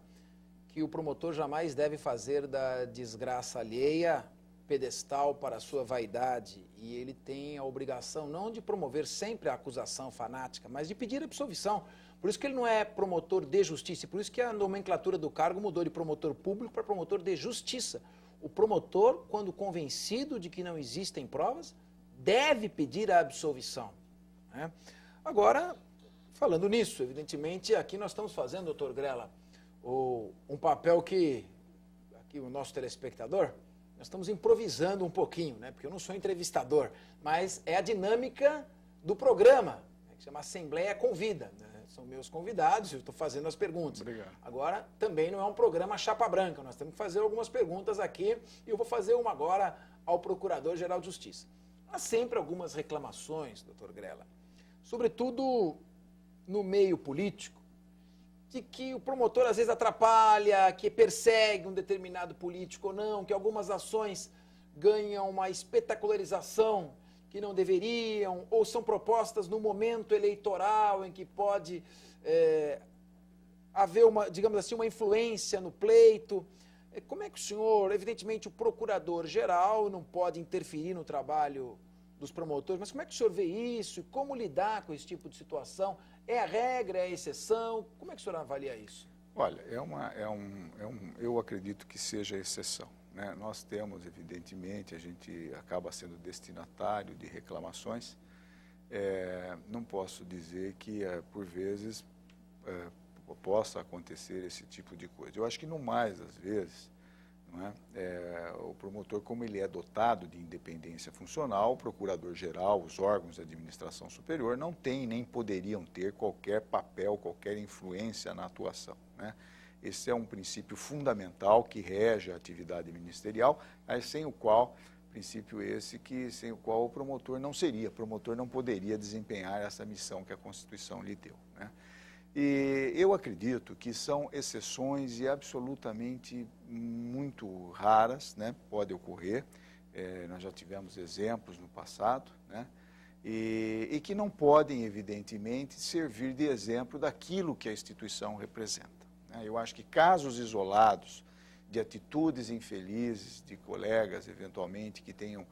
que o promotor jamais deve fazer da desgraça alheia pedestal para a sua vaidade e ele tem a obrigação não de promover sempre a acusação fanática, mas de pedir absolvição. Por isso que ele não é promotor de justiça, e por isso que a nomenclatura do cargo mudou de promotor público para promotor de justiça. O promotor, quando convencido de que não existem provas, deve pedir a absolvição, né? Agora, falando nisso, evidentemente, aqui nós estamos fazendo, doutor Grela, um papel que, aqui o nosso telespectador, nós estamos improvisando um pouquinho, né? Porque eu não sou entrevistador, mas é a dinâmica do programa, que chama Assembleia Convida, né? São meus convidados, eu estou fazendo as perguntas. Obrigado. Agora, também não é um programa chapa branca, nós temos que fazer algumas perguntas aqui, e eu vou fazer uma agora ao Procurador-Geral de Justiça. Há sempre algumas reclamações, doutor Grela, sobretudo no meio político, de que o promotor às vezes atrapalha, que persegue um determinado político ou não, que algumas ações ganham uma espetacularização que não deveriam, ou são propostas no momento eleitoral em que pode haver uma, digamos assim, uma influência no pleito. Como é que o senhor, evidentemente o procurador-geral não pode interferir no trabalho dos promotores, mas como é que o senhor vê isso? Como lidar com esse tipo de situação? É a regra, é a exceção? Como é que o senhor avalia isso? Olha, eu acredito que seja exceção, né? Nós temos, evidentemente, a gente acaba sendo destinatário de reclamações. Não posso dizer que, por vezes, possa acontecer esse tipo de coisa. Eu acho que, no mais, às vezes, não é? O promotor, como ele é dotado de independência funcional, o procurador-geral, os órgãos de administração superior não têm nem poderiam ter qualquer papel, qualquer influência na atuação, né? Esse é um princípio fundamental que rege a atividade ministerial, mas sem o qual, princípio esse, sem o qual o promotor não poderia desempenhar essa missão que a Constituição lhe deu, né? E eu acredito que são exceções e absolutamente muito raras, né? Pode ocorrer, nós já tivemos exemplos no passado, né? E que não podem, evidentemente, servir de exemplo daquilo que a instituição representa, né? Eu acho que casos isolados de atitudes infelizes de colegas, eventualmente, que tenham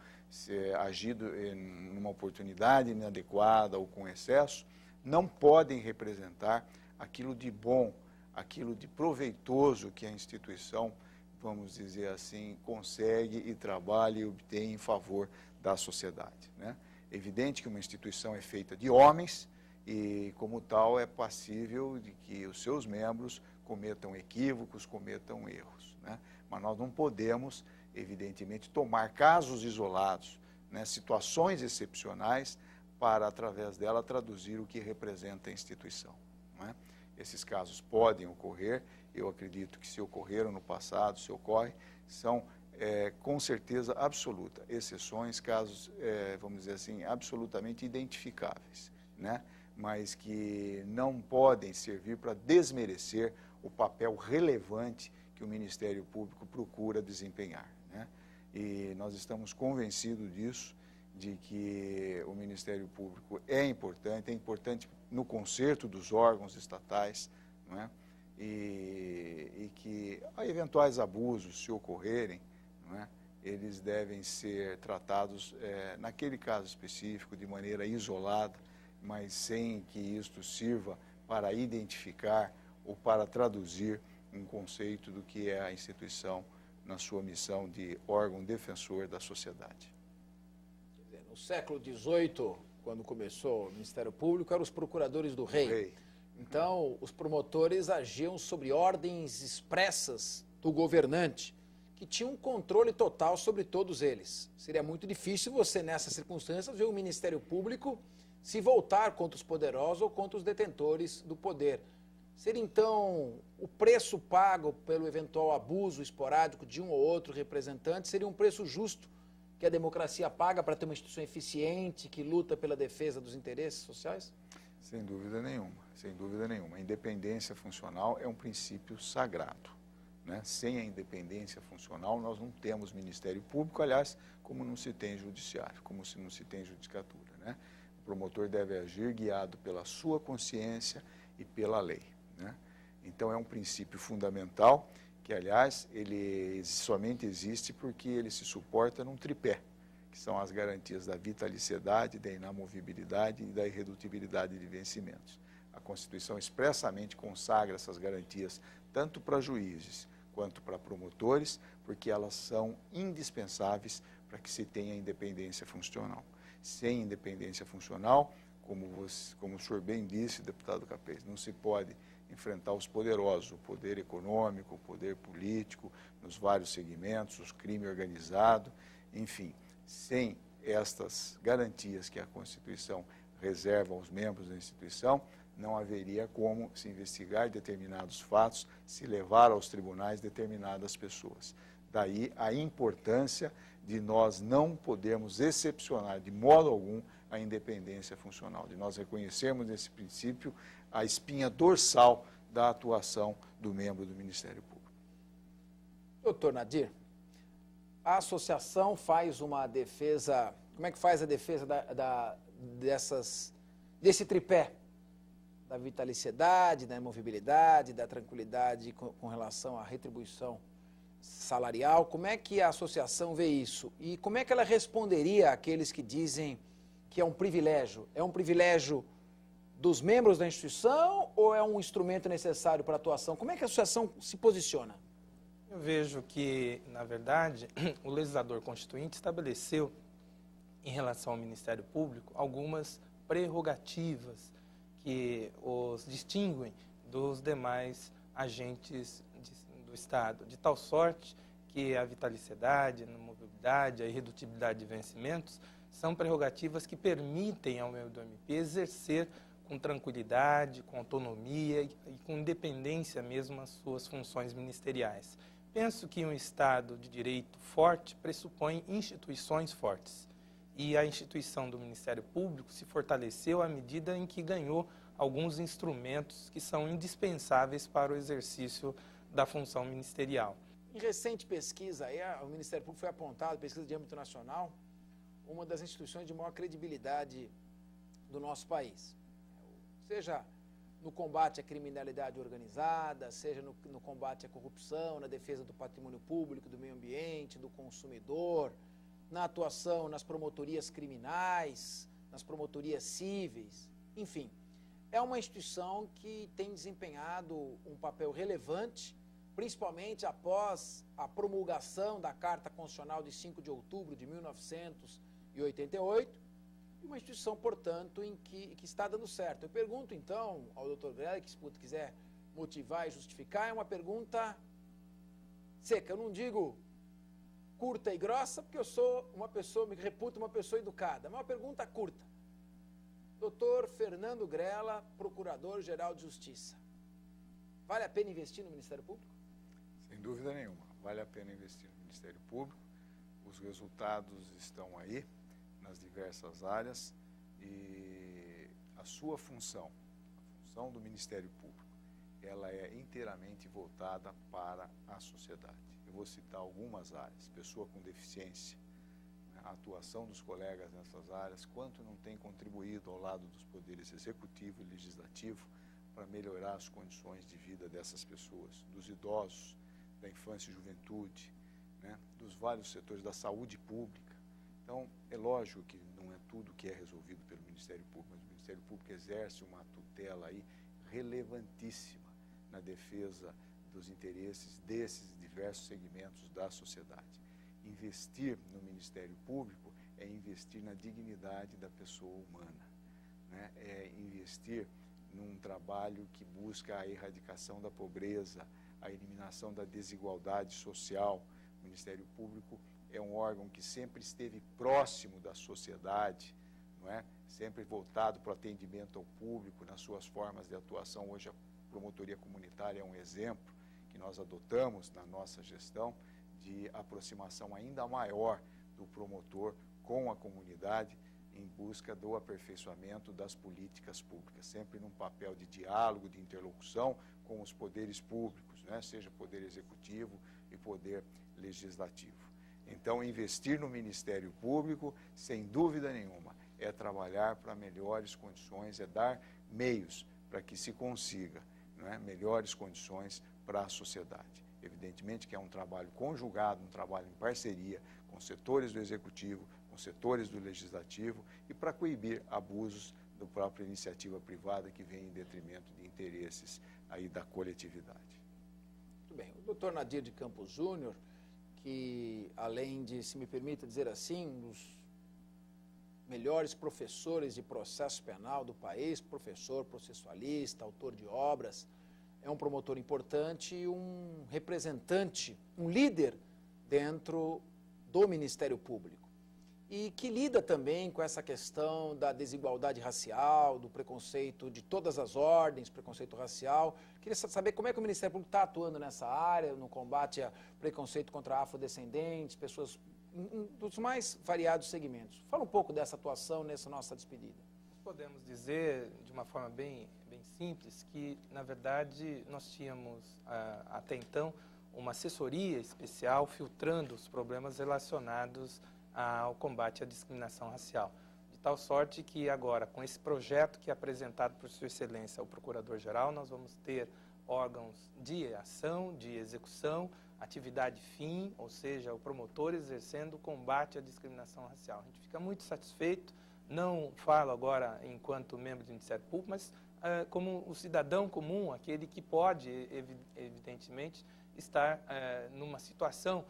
agido em uma oportunidade inadequada ou com excesso, não podem representar aquilo de bom, aquilo de proveitoso que a instituição, vamos dizer assim, consegue e trabalha e obtém em favor da sociedade, né? É evidente que uma instituição é feita de homens e, como tal, é passível de que os seus membros cometam equívocos, cometam erros, né? Mas nós não podemos, evidentemente, tomar casos isolados, né, situações excepcionais, para, através dela, traduzir o que representa a instituição, não é? Esses casos podem ocorrer, eu acredito que se ocorreram no passado, se ocorre, são, com certeza absoluta, exceções, casos, vamos dizer assim, absolutamente identificáveis, né? Mas que não podem servir para desmerecer o papel relevante que o Ministério Público procura desempenhar, né? E nós estamos convencidos disso, de que o Ministério Público é importante no conserto dos órgãos estatais, não é? E que eventuais abusos, se ocorrerem, não é? Eles devem ser tratados, naquele caso específico, de maneira isolada, mas sem que isto sirva para identificar ou para traduzir um conceito do que é a instituição na sua missão de órgão defensor da sociedade. No século XVIII, quando começou o Ministério Público, eram os procuradores do rei. Então, os promotores agiam sob ordens expressas do governante, que tinha um controle total sobre todos eles. Seria muito difícil você, nessas circunstâncias, ver o Ministério Público se voltar contra os poderosos ou contra os detentores do poder. Seria, então, o preço pago pelo eventual abuso esporádico de um ou outro representante, seria um preço justo que a democracia paga para ter uma instituição eficiente, que luta pela defesa dos interesses sociais? Sem dúvida nenhuma, sem dúvida nenhuma. A independência funcional é um princípio sagrado, né? Sem a independência funcional, nós não temos Ministério Público, aliás, como não se tem judiciário, como se não se tem judicatura, né? O promotor deve agir guiado pela sua consciência e pela lei, né? Então, é um princípio fundamental que, aliás, ele somente existe porque ele se suporta num tripé, que são as garantias da vitaliciedade, da inamovibilidade e da irredutibilidade de vencimentos. A Constituição expressamente consagra essas garantias tanto para juízes quanto para promotores, porque elas são indispensáveis para que se tenha independência funcional. Sem independência funcional, como o senhor bem disse, deputado Capês, não se pode enfrentar os poderosos, o poder econômico, o poder político, nos vários segmentos, o crime organizado, enfim. Sem estas garantias que a Constituição reserva aos membros da instituição, não haveria como se investigar determinados fatos, se levar aos tribunais determinadas pessoas. Daí a importância de nós não podermos excepcionar de modo algum a independência funcional, de nós reconhecermos nesse princípio a espinha dorsal da atuação do membro do Ministério Público. Doutor Nadir, a associação faz uma defesa, como é que faz a defesa desse tripé? Da vitaliciedade, da imovibilidade, da tranquilidade com relação à retribuição salarial. Como é que a associação vê isso? E como é que ela responderia àqueles que dizem que é um privilégio? É um privilégio dos membros da instituição ou é um instrumento necessário para a atuação? Como é que a associação se posiciona? Eu vejo que, na verdade, o legislador constituinte estabeleceu, em relação ao Ministério Público, algumas prerrogativas que os distinguem dos demais agentes do Estado, de tal sorte que a vitaliciedade, a mobilidade, a irredutibilidade de vencimentos são prerrogativas que permitem ao membro do MP exercer com tranquilidade, com autonomia e com independência mesmo as suas funções ministeriais. Penso que um Estado de direito forte pressupõe instituições fortes. E a instituição do Ministério Público se fortaleceu à medida em que ganhou alguns instrumentos que são indispensáveis para o exercício da função ministerial. Em recente pesquisa, o Ministério Público foi apontado, pesquisa de âmbito nacional, uma das instituições de maior credibilidade do nosso país. Seja no combate à criminalidade organizada, seja no combate à corrupção, na defesa do patrimônio público, do meio ambiente, do consumidor, na atuação nas promotorias criminais, nas promotorias cíveis, enfim. É uma instituição que tem desempenhado um papel relevante, principalmente após a promulgação da Carta Constitucional de 5 de outubro de 1988, e uma instituição, portanto, que está dando certo. Eu pergunto, então, ao doutor Grela, que se quiser motivar e justificar, é uma pergunta seca. Eu não digo curta e grossa, porque eu sou uma pessoa, me reputo uma pessoa educada, mas uma pergunta curta. Doutor Fernando Grela, Procurador-Geral de Justiça. Vale a pena investir no Ministério Público? Sem dúvida nenhuma, vale a pena investir no Ministério Público. Os resultados estão aí, nas diversas áreas, e a sua função, a função do Ministério Público, ela é inteiramente voltada para a sociedade. Eu vou citar algumas áreas: pessoa com deficiência, a atuação dos colegas nessas áreas, quanto não tem contribuído ao lado dos poderes executivo e legislativo para melhorar as condições de vida dessas pessoas, dos idosos, da infância e juventude, né, dos vários setores da saúde pública. Então, é lógico que não é tudo que é resolvido pelo Ministério Público, mas o Ministério Público exerce uma tutela aí relevantíssima na defesa dos interesses desses diversos segmentos da sociedade. Investir no Ministério Público é investir na dignidade da pessoa humana, né? É investir num trabalho que busca a erradicação da pobreza, a eliminação da desigualdade social. O Ministério Público é um órgão que sempre esteve próximo da sociedade, não é? Sempre voltado para o atendimento ao público nas suas formas de atuação. Hoje a promotoria comunitária é um exemplo que nós adotamos na nossa gestão, de aproximação ainda maior do promotor com a comunidade em busca do aperfeiçoamento das políticas públicas, sempre num papel de diálogo, de interlocução com os poderes públicos, né? Seja poder executivo e poder legislativo. Então, investir no Ministério Público, sem dúvida nenhuma, é trabalhar para melhores condições, é dar meios para que se consiga, não é, melhores condições para a sociedade. Evidentemente que é um trabalho conjugado, um trabalho em parceria com setores do Executivo, com setores do Legislativo e para coibir abusos da própria iniciativa privada que vem em detrimento de interesses aí da coletividade. Muito bem. O doutor Nadir de Campos Júnior, que além de, se me permita dizer assim, um dos melhores professores de processo penal do país, professor, processualista, autor de obras, é um promotor importante e um representante, um líder dentro do Ministério Público. E que lida também com essa questão da desigualdade racial, do preconceito de todas as ordens, preconceito racial. Queria saber como é que o Ministério Público está atuando nessa área, no combate a preconceito contra afrodescendentes, pessoas dos mais variados segmentos. Fala um pouco dessa atuação nessa nossa despedida. Podemos dizer, de uma forma bem simples, que, na verdade, nós tínhamos, até então, uma assessoria especial filtrando os problemas relacionados ao combate à discriminação racial. De tal sorte que agora, com esse projeto que é apresentado por Sua Excelência, o Procurador-Geral, nós vamos ter órgãos de ação, de execução, atividade fim, ou seja, o promotor exercendo o combate à discriminação racial. A gente fica muito satisfeito, não falo agora enquanto membro do Ministério Público, mas como o cidadão comum, aquele que pode, evidentemente, estar numa situação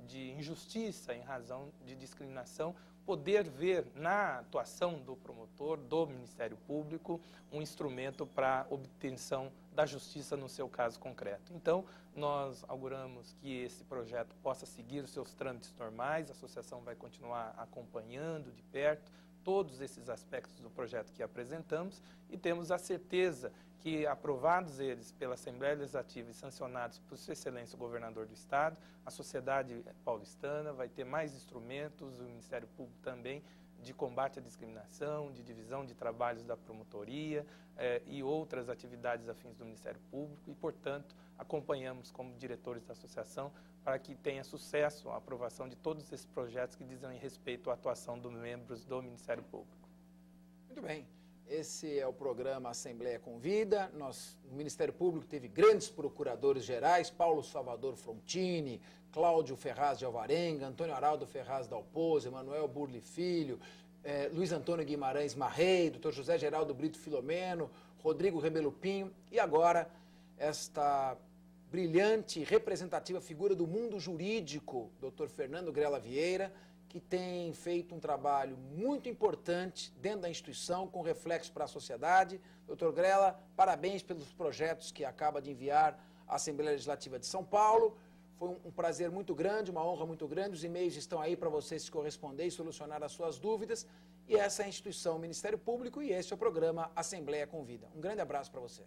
de injustiça em razão de discriminação, poder ver na atuação do promotor, do Ministério Público, um instrumento para obtenção da justiça no seu caso concreto. Então, nós auguramos que esse projeto possa seguir os seus trâmites normais, a associação vai continuar acompanhando de perto todos esses aspectos do projeto que apresentamos e temos a certeza que, aprovados eles pela Assembleia Legislativa e sancionados por Sua Excelência o Governador do Estado, a sociedade paulistana vai ter mais instrumentos, o Ministério Público também, de combate à discriminação, de divisão de trabalhos da promotoria e outras atividades afins do Ministério Público e, portanto, acompanhamos como diretores da associação para que tenha sucesso a aprovação de todos esses projetos que dizem respeito à atuação dos membros do Ministério Público. Muito bem. Esse é o programa Assembleia Convida. O Ministério Público teve grandes procuradores gerais, Paulo Salvador Frontini, Cláudio Ferraz de Alvarenga, Antônio Araldo Ferraz Dalpozo, Emanuel Burli Filho, Luiz Antônio Guimarães Marrei, Dr. José Geraldo Brito Filomeno, Rodrigo Rebelo Pinho e agora esta brilhante e representativa figura do mundo jurídico, Dr. Fernando Grela Vieira, que tem feito um trabalho muito importante dentro da instituição, com reflexo para a sociedade. Dr. Grela, parabéns pelos projetos que acaba de enviar à Assembleia Legislativa de São Paulo. Foi um prazer muito grande, uma honra muito grande. Os e-mails estão aí para você se corresponder e solucionar as suas dúvidas. E essa é a instituição, o Ministério Público, e esse é o programa Assembleia Convida. Um grande abraço para você.